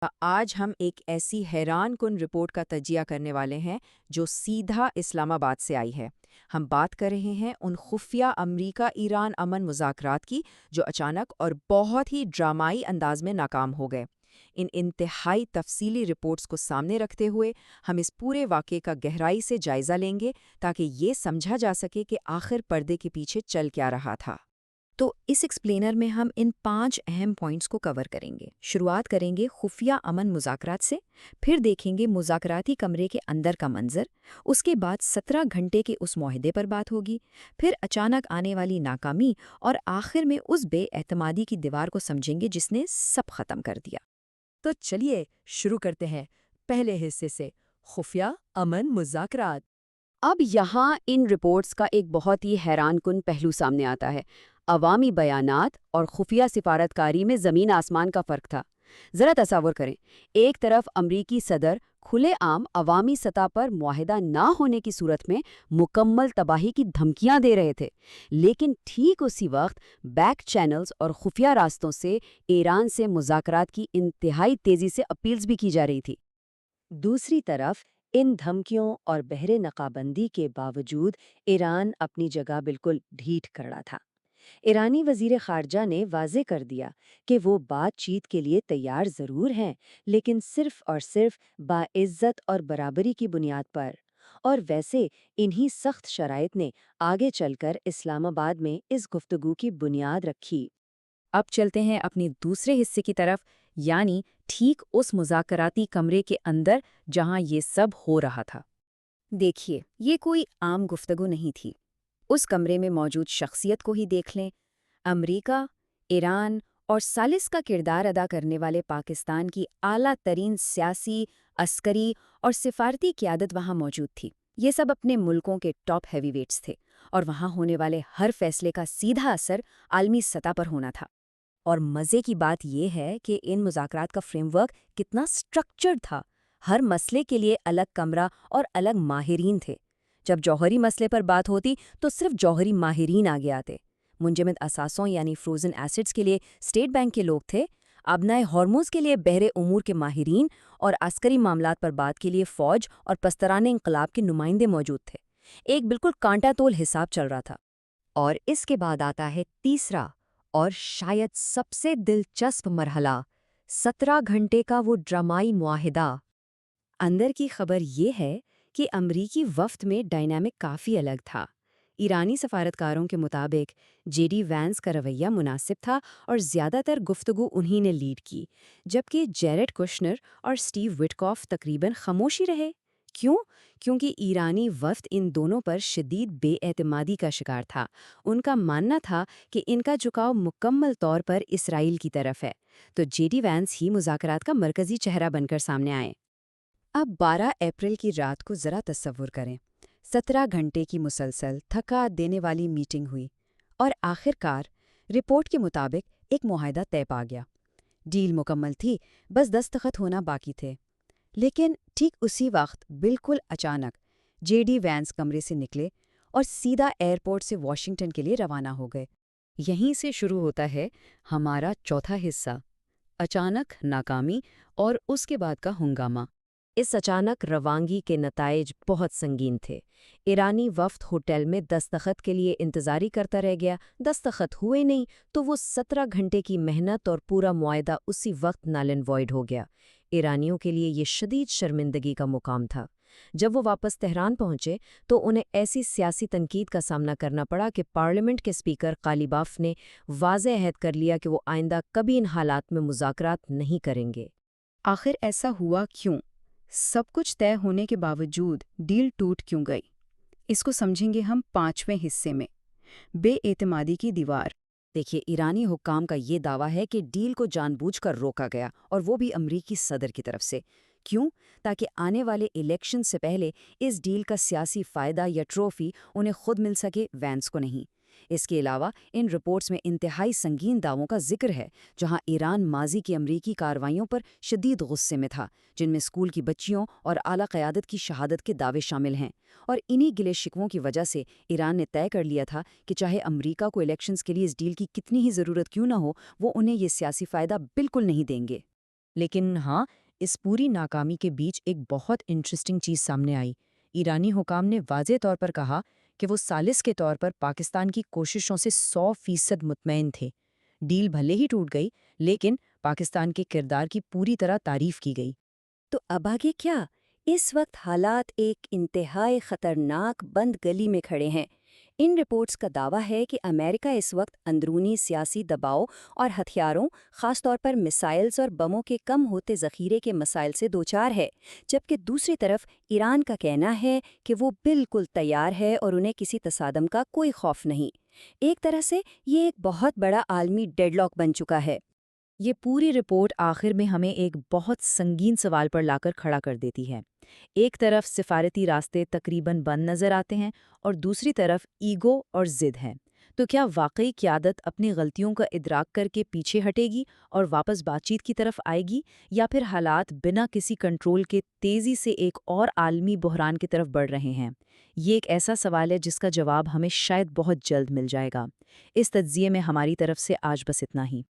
آج ہم ایک ایسی حیران کن رپورٹ کا تجزیہ کرنے والے ہیں جو سیدھا اسلام آباد سے آئی ہے۔ ہم بات کر رہے ہیں ان خفیہ امریکہ ایران امن مذاکرات کی جو اچانک اور بہت ہی ڈرامائی انداز میں ناکام ہو گئے۔ ان انتہائی تفصیلی رپورٹس کو سامنے رکھتے ہوئے ہم اس پورے واقعے کا گہرائی سے جائزہ لیں گے تاکہ یہ سمجھا جا سکے کہ آخر پردے کے پیچھے چل کیا رہا تھا۔ تو اس ایکسپلینر میں ہم ان 5 اہم پوائنٹس کو کور کریں گے۔ شروعات کریں گے خفیہ امن مذاکرات سے، پھر دیکھیں گے مذاکراتی کمرے کے اندر کا منظر، اس کے بعد 17 گھنٹے کے اس معاہدے پر بات ہوگی، پھر اچانک آنے والی ناکامی اور آخر میں اس بے اعتمادی کی دیوار کو سمجھیں گے جس نے سب ختم کر دیا۔ تو چلیے شروع کرتے ہیں پہلے حصے سے، خفیہ امن مذاکرات۔ اب یہاں ان رپورٹس کا ایک بہت ہی حیران کن پہلو سامنے آتا ہے۔ عوامی بیانات اور خفیہ سفارتکاری میں زمین آسمان کا فرق تھا۔ ذرا تصور کریں، ایک طرف امریکی صدر کھلے عام عوامی سطح پر معاہدہ نہ ہونے کی صورت میں مکمل تباہی کی دھمکیاں دے رہے تھے، لیکن ٹھیک اسی وقت بیک چینلز اور خفیہ راستوں سے ایران سے مذاکرات کی انتہائی تیزی سے اپیلز بھی کی جا رہی تھی۔ دوسری طرف ان دھمکیوں اور بہرے نقابندی کے باوجود ایران اپنی جگہ بالکل ڈھیٹ کھڑا تھا۔ ایرانی وزیر خارجہ نے واضح کر دیا کہ وہ بات چیت کے لیے تیار ضرور ہیں، لیکن صرف اور صرف باعزت اور برابری کی بنیاد پر۔ اور ویسے انہی سخت شرائط نے آگے چل کر اسلام آباد میں اس گفتگو کی بنیاد رکھی۔ اب چلتے ہیں اپنی دوسرے حصے کی طرف، یعنی ٹھیک اس مذاکراتی کمرے کے اندر جہاں یہ سب ہو رہا تھا۔ دیکھیے، یہ کوئی عام گفتگو نہیں تھی۔ اس کمرے میں موجود شخصیت کو ہی دیکھ لیں۔ امریکہ، ایران اور ثالث کا کردار ادا کرنے والے پاکستان کی اعلیٰ ترین سیاسی، عسکری اور سفارتی قیادت وہاں موجود تھی۔ یہ سب اپنے ملکوں کے ٹاپ ہیوی ویٹس تھے، اور وہاں ہونے والے ہر فیصلے کا سیدھا اثر عالمی سطح پر ہونا تھا۔ اور مزے کی بات یہ ہے کہ ان مذاکرات کا فریم ورک کتنا سٹرکچرڈ تھا۔ ہر مسئلے کے لیے الگ کمرہ اور الگ ماہرین تھے۔ جب جوہری مسئلے پر بات ہوتی تو صرف جوہری ماہرین آگے آتے۔ منجمد اثاثوں یعنی فروزن ایسڈز کے لیے اسٹیٹ بینک کے لوگ تھے، ابنائے ہارموز کے لیے بحر امور کے ماہرین، اور عسکری معاملات پر بات کے لیے فوج اور پستران انقلاب کے نمائندے موجود تھے۔ ایک بالکل کانٹا تول حساب چل رہا تھا۔ اور اس کے بعد آتا ہے تیسرا اور شاید سب سے دلچسپ مرحلہ، 17 گھنٹے کا وہ ڈرامائی معاہدہ۔ اندر کی خبر یہ ہے کہ امریکی وفد میں ڈائنامک کافی الگ تھا۔ ایرانی سفارتکاروں کے مطابق جے ڈی وینس کا رویہ مناسب تھا اور زیادہ تر گفتگو انہی نے لیڈ کی، جبکہ جیریڈ کشنر اور سٹیو وٹکاف تقریباً خاموشی رہے۔ کیوں؟ کیونکہ ایرانی وفد ان دونوں پر شدید بے اعتمادی کا شکار تھا۔ ان کا ماننا تھا کہ ان کا جھکاؤ مکمل طور پر اسرائیل کی طرف ہے، تو جے ڈی وینس ہی مذاکرات کا مرکزی چہرہ بن کر سامنے آئے۔ اب 12 اپریل کی رات کو ذرا تصور کریں۔ 17 گھنٹے کی مسلسل تھکا دینے والی میٹنگ ہوئی، اور آخر کار رپورٹ کے مطابق ایک معاہدہ طے پا گیا۔ ڈیل مکمل تھی، بس دستخط ہونا باقی تھے۔ لیکن ٹھیک اسی وقت بالکل اچانک جے ڈی وینس کمرے سے نکلے اور سیدھا ایئرپورٹ سے واشنگٹن کے لیے روانہ ہو گئے۔ یہیں سے شروع ہوتا ہے ہمارا چوتھا حصہ، اچانک ناکامی اور اس کے بعد کا ہنگامہ۔ اس اچانک روانگی کے نتائج بہت سنگین تھے۔ ایرانی وفد ہوٹل میں دستخط کے لیے انتظاری کرتا رہ گیا، دستخط ہوئے نہیں تو وہ 17 گھنٹے کی محنت اور پورا معاہدہ اسی وقت نل اینڈ وائڈ ہو گیا۔ ایرانیوں کے لیے یہ شدید شرمندگی کا مقام تھا۔ جب وہ واپس تہران پہنچے تو انہیں ایسی سیاسی تنقید کا سامنا کرنا پڑا کہ پارلیمنٹ کے اسپیکر قالیباف نے واضح عہد کر لیا کہ وہ آئندہ کبھی ان حالات میں مذاکرات نہیں کریں گے۔ آخر ایسا ہوا کیوں؟ سب کچھ طے ہونے کے باوجود ڈیل ٹوٹ کیوں گئی؟ اس کو سمجھیں گے ہم 5ویں حصے میں، بے اعتمادی کی دیوار۔ دیکھیے، ایرانی حکام کا یہ دعویٰ ہے کہ ڈیل کو جان بوجھ کر روکا گیا، اور وہ بھی امریکی صدر کی طرف سے۔ کیوں؟ تاکہ آنے والے الیکشن سے پہلے اس ڈیل کا سیاسی فائدہ یا ٹرافی انہیں خود مل سکے، وینس کو نہیں۔ اس کے علاوہ ان رپورٹس میں انتہائی سنگین دعووں کا ذکر ہے، جہاں ایران ماضی کی امریکی کارروائیوں پر شدید غصے میں تھا، جن میں اسکول کی بچیوں اور اعلیٰ قیادت کی شہادت کے دعوے شامل ہیں۔ اور انہی گلے شکووں کی وجہ سے ایران نے طے کر لیا تھا کہ چاہے امریکہ کو الیکشنز کے لیے اس ڈیل کی کتنی ہی ضرورت کیوں نہ ہو، وہ انہیں یہ سیاسی فائدہ بالکل نہیں دیں گے۔ لیکن ہاں، اس پوری ناکامی کے بیچ ایک بہت انٹرسٹنگ چیز سامنے آئی۔ ایرانی حکام نے واضح طور پر کہا کہ وہ ثالث کے طور پر پاکستان کی کوششوں سے 100% مطمئن تھے۔ ڈیل بھلے ہی ٹوٹ گئی، لیکن پاکستان کے کردار کی پوری طرح تعریف کی گئی۔ تو اب آگے کیا؟ اس وقت حالات ایک انتہائی خطرناک بند گلی میں کھڑے ہیں۔ ان رپورٹس کا دعویٰ ہے کہ امریکہ اس وقت اندرونی سیاسی دباؤ اور ہتھیاروں، خاص طور پر میسائلز اور بموں کے کم ہوتے ذخیرے کے مسائل سے دوچار ہے، جبکہ دوسری طرف ایران کا کہنا ہے کہ وہ بالکل تیار ہے اور انہیں کسی تصادم کا کوئی خوف نہیں۔ ایک طرح سے یہ ایک بہت بڑا عالمی ڈیڈ لاک بن چکا ہے۔ یہ پوری رپورٹ آخر میں ہمیں ایک بہت سنگین سوال پر لا کر کھڑا کر دیتی ہے۔ ایک طرف سفارتی راستے تقریباً بند نظر آتے ہیں اور دوسری طرف ایگو اور ضد ہے۔ تو کیا واقعی قیادت اپنی غلطیوں کا ادراک کر کے پیچھے ہٹے گی اور واپس بات چیت کی طرف آئے گی، یا پھر حالات بنا کسی کنٹرول کے تیزی سے ایک اور عالمی بحران کی طرف بڑھ رہے ہیں؟ یہ ایک ایسا سوال ہے جس کا جواب ہمیں شاید بہت جلد مل جائے گا۔ اس تجزیے میں ہماری طرف سے آج بس اتنا ہی۔